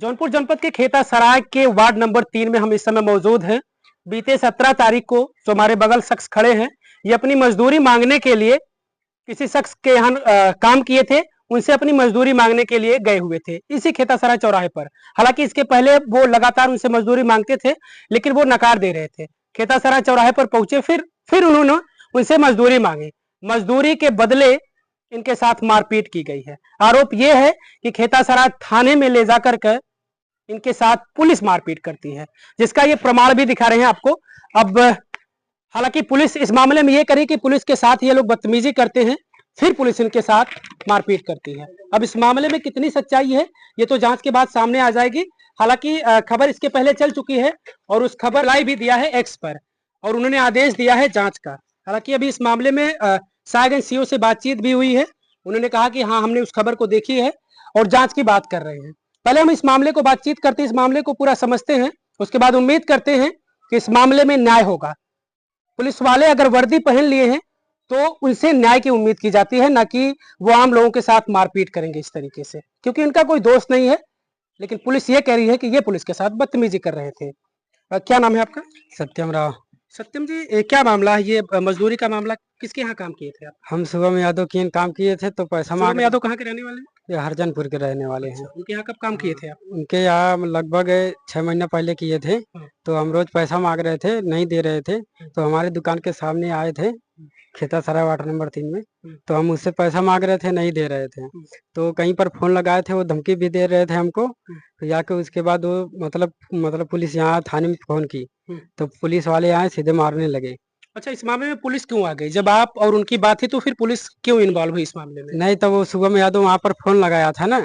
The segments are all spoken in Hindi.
जौनपुर जनपद के खेता सराय के वार्ड नंबर 3 में हम इस समय मौजूद हैं। बीते 17 तारीख को जो हमारे बगल शख्स खड़े हैं, ये अपनी मजदूरी मांगने के लिए किसी शख्स के यहाँ काम किए थे, उनसे अपनी मजदूरी मांगने के लिए गए हुए थे इसी खेता सराय चौराहे पर। हालांकि इसके पहले वो लगातार उनसे मजदूरी मांगते थे, लेकिन वो नकार दे रहे थे। खेता सराय चौराहे पर पहुंचे, फिर उन्होंने उनसे मजदूरी मांगी। मजदूरी के बदले इनके साथ मारपीट की गई है। आरोप ये है कि खेता सराय थाने में ले जाकर के इनके साथ पुलिस मारपीट करती है, जिसका ये प्रमाण भी दिखा रहे हैं आपको। अब हालांकि पुलिस इस मामले में ये करी कि पुलिस के साथ ये लोग बदतमीजी करते हैं, फिर पुलिस इनके साथ मारपीट करती है। अब इस मामले में कितनी सच्चाई है ये तो जांच के बाद सामने आ जाएगी। हालांकि खबर इसके पहले चल चुकी है और उस खबर लाई भी दिया है एक्स पर, और उन्होंने आदेश दिया है जांच का। हालांकि अभी इस मामले में साहेबगंज सीओ से बातचीत भी हुई है। उन्होंने कहा कि हाँ, हमने उस खबर को देखी है और जांच की बात कर रहे हैं। पहले हम इस मामले को बातचीत करते हैं, इस मामले को पूरा समझते हैं, उसके बाद उम्मीद करते हैं कि इस मामले में न्याय होगा। पुलिस वाले अगर वर्दी पहन लिए हैं तो उनसे न्याय की उम्मीद की जाती है, ना कि वो आम लोगों के साथ मारपीट करेंगे इस तरीके से, क्योंकि इनका कोई दोष नहीं है। लेकिन पुलिस ये कह रही है कि ये पुलिस के साथ बदतमीजी कर रहे थे। क्या नाम है आपका? सत्यम राव। सत्यम जी, क्या मामला है ये मजदूरी का मामला? किसके यहाँ काम किए थे आप? हम शुभम यादव की काम किए थे तो पैसा शुभम मांग यादव कहाँ के रहने वाले हैं? ये हरजनपुर के रहने वाले हैं। अच्छा, उनके यहाँ कब काम किए थे आप? उनके यहाँ लगभग 6 महीना पहले किए थे। तो हम रोज पैसा मांग रहे थे, नहीं दे रहे थे। तो हमारे दुकान के सामने आए थे खेता सराय वार्ड नंबर 3 में। तो हम उससे पैसा मांग रहे थे, नहीं दे रहे थे। तो कहीं पर फोन लगाए थे, वो धमकी भी दे रहे थे हमको। तो जाके उसके बाद वो मतलब पुलिस यहाँ थाने में फोन की तो पुलिस वाले आए, सीधे मारने लगे। अच्छा, इस मामले में पुलिस क्यों आ गई? जब आप और उनकी बात थी तो फिर पुलिस क्यों इन्वॉल्व हुई इस मामले में? नहीं तो वो शुभम यादव वहाँ पर फोन लगाया था ना,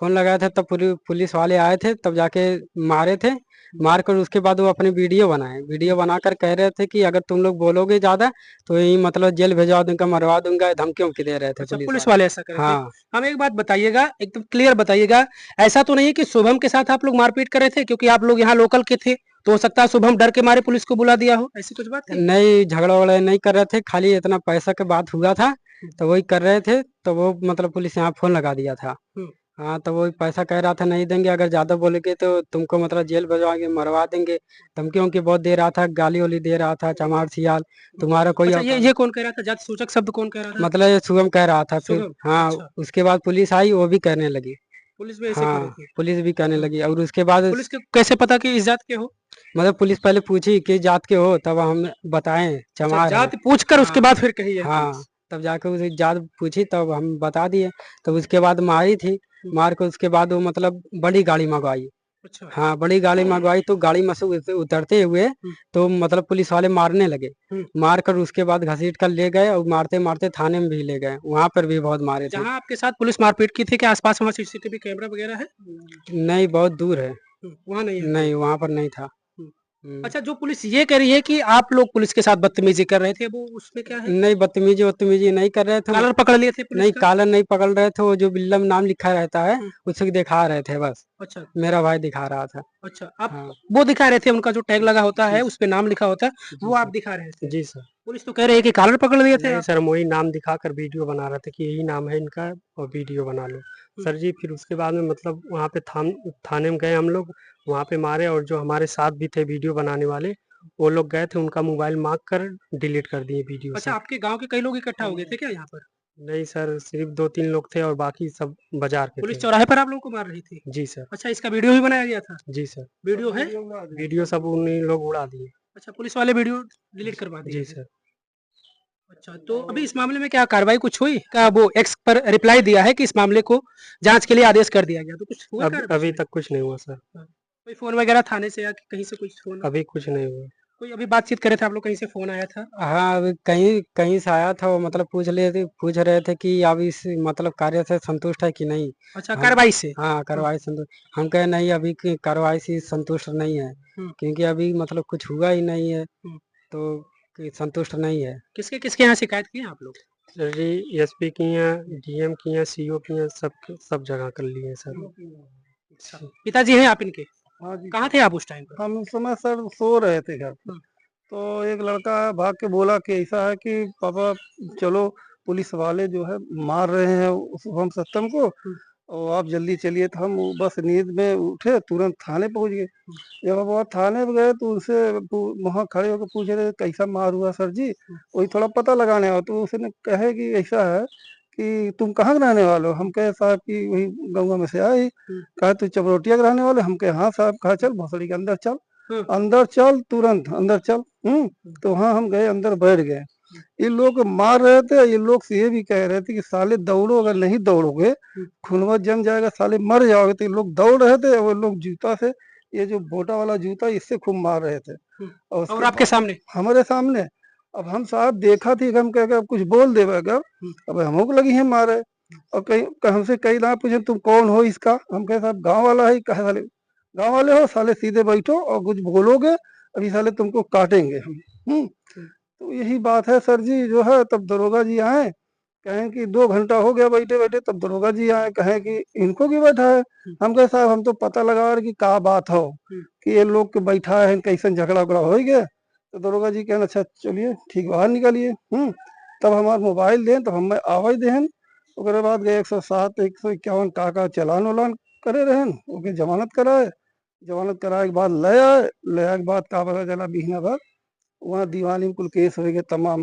फोन लगाया था तब पुलिस वाले आए थे, तब जाके मारे थे। मार कर उसके बाद वो अपनी वीडियो बनाए, वीडियो बनाकर कह रहे थे कि अगर तुम लोग बोलोगे ज्यादा तो यही मतलब जेल भेजवा दूंगा, मरवा दूंगा, धमकियों की दे रहे थे। अच्छा, पुलिस पुलिस वाले वाले ऐसा कर रहे थे। हाँ। हम एक बात बताइएगा, एकदम क्लियर बताइएगा, ऐसा तो नहीं है कि शुभम के साथ आप लोग मारपीट कर रहे थे? क्योंकि आप लोग यहाँ लोकल के थे, तो हो सकता है शुभम डर के मारे पुलिस को बुला दिया हो, ऐसी कुछ बात थी? नहीं, झगड़ा वगड़ा नहीं कर रहे थे, खाली इतना पैसा के बात हुआ था तो वही कर रहे थे। तो वो मतलब पुलिस यहाँ फोन लगा दिया था। हाँ, तो वो पैसा कह रहा था नहीं देंगे, अगर ज्यादा बोलेंगे तो तुमको मतलब जेल भिजवाएंगे, मरवा देंगे। धमकियों की बहुत दे रहा था, गाली वाली दे रहा था, चमार सियाल तुम्हारा कोई अच्छा, ये कौन कह रहा था? जाति सूचक शब्द कौन कह रहा था? मतलब ये शुभम कह रहा था। फिर शुभम? हाँ, अच्छा, उसके बाद पुलिस आई, वो भी कहने लगी। पुलिस भी ऐसे कह रही हाँ, थी? पुलिस भी कहने लगी। और उसके बाद पुलिस को कैसे पता कि इस जात के हो? मतलब पुलिस पहले पूछी कि जात के हो, तब हम बताएं अच्छा, चमार है। जाति पूछ कर उसके हाँ बाद फिर कही है हाँ, पुलिस? तब जाके उसे जात पूछी तब हम बता दिए। तब उसके बाद मारी थी। मार कर उसके बाद वो मतलब बड़ी गाड़ी मंगवाई। अच्छा। हाँ, बड़ी गाड़ी मंगवाई तो गाड़ी में से उतरते हुए तो मतलब पुलिस वाले मारने लगे। मार कर उसके बाद घसीट कर ले गए और मारते मारते थाने में भी ले गए, वहां पर भी बहुत मारे थे। जहाँ आपके साथ पुलिस मारपीट की थी, क्या आसपास वहाँ सीसीटीवी कैमरा वगैरह है? नहीं, बहुत दूर है। वहाँ नहीं है? नहीं, वहां पर नहीं था। अच्छा, जो पुलिस ये कह रही है कि आप लोग पुलिस के साथ बदतमीजी कर रहे थे, वो उसमें क्या है? नहीं, बदतमीजी नहीं कर रहे थे। कॉलर पकड़ लिए थे पुलिस नहीं, का? कालर नहीं पकड़ रहे थे, वो जो बिल्ला में नाम लिखा रहता है उसे दिखा रहे थे बस। अच्छा मेरा भाई दिखा रहा था। अच्छा, आप हाँ वो दिखा रहे थे, उनका जो टैग लगा होता है जी उस पे नाम लिखा होता है, वो आप सर। दिखा रहे थे? जी सर। पुलिस तो कह रही है कि कॉलर पकड़ लिए थे नहीं आप। सर, वही नाम दिखाकर वीडियो बना रहे थे कि यही नाम है इनका और वीडियो बना लो। सर जी, फिर उसके बाद में मतलब वहाँ पे थाने में गए हम लोग, वहाँ पे मारे। और जो हमारे साथ भी थे वीडियो बनाने वाले, वो लोग गए थे, उनका मोबाइल मांग कर डिलीट कर दिए वीडियो अच्छा, से। आपके गांव के कई लोग इकट्ठा हो गए थे क्या यहाँ पर? नहीं सर, सिर्फ 2-3 लोग थे और बाकी सब बाजार के पुलिस थे। चौराहे पर आप लोगों को मार रही थी? जी सर। अच्छा, इसका वीडियो भी बनाया गया था? जी सर। वीडियो है? वीडियो सब उन्हीं लोग उड़ा दिए। अच्छा, पुलिस वाले वीडियो डिलीट करवा दिए जी हैं। सर। अच्छा, तो अभी इस मामले में क्या कार्रवाई कुछ हुई? क्या वो एक्स पर रिप्लाई दिया है कि इस मामले को जांच के लिए आदेश कर दिया गया, तो कुछ हुआ कार्रवाई? अभी तक कुछ नहीं हुआ सर। हाँ। कोई फोन वगैरह थाने से या कहीं से कुछ फोन? अभी कुछ नहीं हुआ। कोई अभी बातचीत करे थे आप लोग, कहीं से फोन आया था? हाँ, अभी कहीं कहीं से आया था, वो मतलब पूछ रहे थे कि अब इस मतलब कार्य से संतुष्ट है कि नहीं। अच्छा, हम कार्रवाई से? हाँ, कार्रवाई संतुष्ट। हम कहे नहीं, अभी की कार्रवाई से संतुष्ट नहीं है, क्योंकि अभी मतलब कुछ हुआ ही नहीं है, तो संतुष्ट नहीं है। किसके किसके यहाँ शिकायत की है आप लोग? सर जी, एसपी की हैं, डीएम की हैं, सीओ की हैं, सब जगह कर लिए हैं सर। अच्छा, पिताजी हैं आप इनके? हाँ जी। कहाँ थे आप उस टाइम पर? हम उस समय सर सो रहे थे घर पे। तो एक लड़का भाग के बोला कि ऐसा है कि पापा चलो, पुलिस वाले जो है मार रहे हैं शुभम सत्यम को, और आप जल्दी चलिए। तो हम बस नींद में उठे, तुरंत थाने पहुंच गए। जब हम वहाँ थाने पे गए तो उनसे वहाँ खड़े होकर पूछ रहे कैसा मार हुआ सर जी, वही थोड़ा पता लगाने आओ। तो उसने कहे कि ऐसा है कि तुम कहाँ के रहने वाले हो? हम कहे साहब कि वही गंगा में से आए। कहा तू चपरोटिया के रहने वाले? हम कहे हाँ साहब। कहा चल भोसड़ी के अंदर चल, अंदर चल, तुरंत अंदर चल। तो वहाँ हम गए, अंदर बैठ गए। ये लोग मार रहे थे। ये लोग से ये भी कह रहे थे कि साले दौड़ो, अगर नहीं दौड़ोगे खूनवा जम जाएगा, साले मर जाओगे। तो ये लोग दौड़ रहे थे, वो लोग जूता से, ये जो बोटा वाला जूता, इससे खूब मार रहे थे। और उसके और आपके सामने? हमारे सामने। अब हम साहब देखा थी कि हम कह अब कुछ बोल देवे अगर, अब हमको को लगी है मारे। और कहीं हमसे कई ना पूछे तुम कौन हो इसका? हम कहे साहब गाँव वाला है। कहे साले गाँव वाले हो? साले सीधे बैठो और कुछ बोलोगे अभी साले तुमको काटेंगे हम। तो यही बात है सर जी। जो है तब दरोगा जी आए, कहें कि 2 घंटा हो गया बैठे बैठे। तब दरोगा जी आए, कहें कि इनको क्यों बैठा है? हम कहे साहब हम तो पता लगा रहे कि का बात हो, कि ये लोग के बैठा है, कैसे झगड़ा उगड़ा हो गया। तो दरोगा जी कहना अच्छा चलिए ठीक, बाहर निकालिए। तब हमारा मोबाइल दें, तब हम आवाज देहन। ओकरे बाद गए 107 151 का चलान उलान करे रहन, ओके जमानत कराए। जमानत कराए के बाद ले आए। ले आए के बाद का पता चला महीना भर वहाँ दीवानी में कुल केस हो गए तमाम।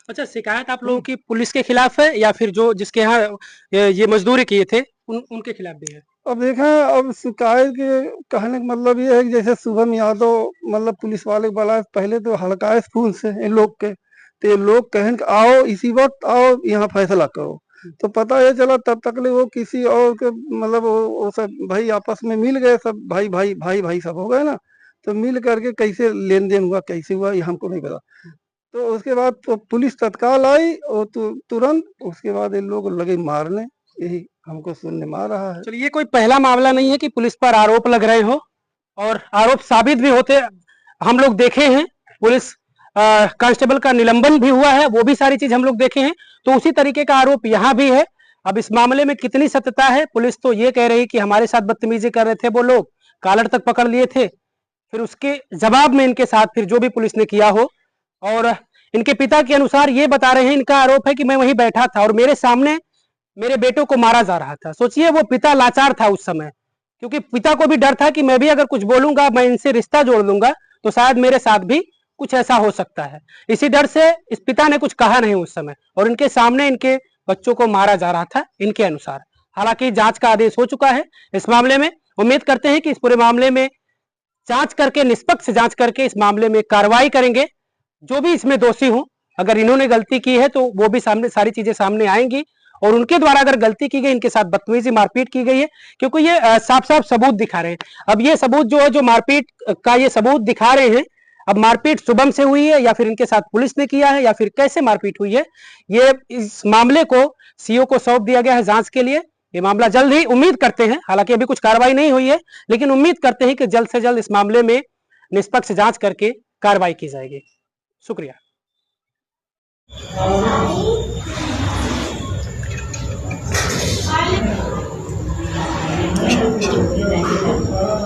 अच्छा, शिकायत आप लोगों की पुलिस के खिलाफ है या फिर जो जिसके यहाँ ये मजदूरी किए थे उनके खिलाफ भी है? अब देखें, अब शिकायत के कहने का मतलब ये है कि जैसे शुभम यादव मतलब पुलिस वाले को बोला, पहले तो हल्काए खून से इन लोग के। तो ये लोग कहें कि आओ इसी वक्त आओ यहाँ फैसला करो। तो पता ये चला तब तक ले वो किसी और के मतलब वो सब भाई आपस में मिल गए, सब भाई भाई भाई भाई सब हो गए ना। तो मिल करके कैसे लेन देन हुआ, कैसे हुआ, ये हमको नहीं पता। तो उसके बाद तो पुलिस तत्काल आई और तुरंत उसके बाद इन लोग लगे मारने। यही हमको सुनने में आ रहा है। चलिए, ये कोई पहला मामला नहीं है कि पुलिस पर आरोप लग रहे हो और आरोप साबित भी होते हम लोग देखे हैं। पुलिस कांस्टेबल का निलंबन भी हुआ है, वो भी सारी चीज हम लोग देखे हैं। तो उसी तरीके का आरोप यहाँ भी है। अब इस मामले में कितनी सत्यता है? पुलिस तो ये कह रही कि हमारे साथ बदतमीजी कर रहे थे वो लोग, कॉलर तक पकड़ लिए थे। फिर उसके जवाब में इनके साथ फिर जो भी पुलिस ने किया हो, और इनके पिता के अनुसार ये बता रहे हैं, इनका आरोप है कि मैं वहीं बैठा था और मेरे सामने मेरे बेटों को मारा जा रहा था। सोचिए, वो पिता लाचार था उस समय, क्योंकि पिता को भी डर था कि मैं भी अगर कुछ बोलूंगा, मैं इनसे रिश्ता जोड़ लूंगा तो शायद मेरे साथ भी कुछ ऐसा हो सकता है। इसी डर से इस पिता ने कुछ कहा नहीं उस समय, और इनके सामने इनके बच्चों को मारा जा रहा था इनके अनुसार। हालांकि जांच का आदेश हो चुका है इस मामले में। उम्मीद करते हैं कि इस पूरे मामले में जांच करके, निष्पक्ष जांच करके इस मामले में कार्रवाई करेंगे। जो भी इसमें दोषी हो, अगर इन्होंने गलती की है तो वो भी सामने, सारी चीजें सामने आएंगी। और उनके द्वारा अगर गलती की गई, इनके साथ बदतमीजी मारपीट की गई है, क्योंकि ये साफ साफ सबूत दिखा रहे हैं। अब ये सबूत जो है, जो मारपीट का ये सबूत दिखा रहे हैं, अब मारपीट शुभम से हुई है या फिर इनके साथ पुलिस ने किया है या फिर कैसे मारपीट हुई है, ये इस मामले को सीओ को सौंप दिया गया है जांच के लिए। ये मामला जल्द ही, उम्मीद करते हैं, हालांकि अभी कुछ कार्रवाई नहीं हुई है, लेकिन उम्मीद करते हैं कि जल्द से जल्द इस मामले में निष्पक्ष जांच करके कार्रवाई की जाएगी। शुक्रिया। Thank you.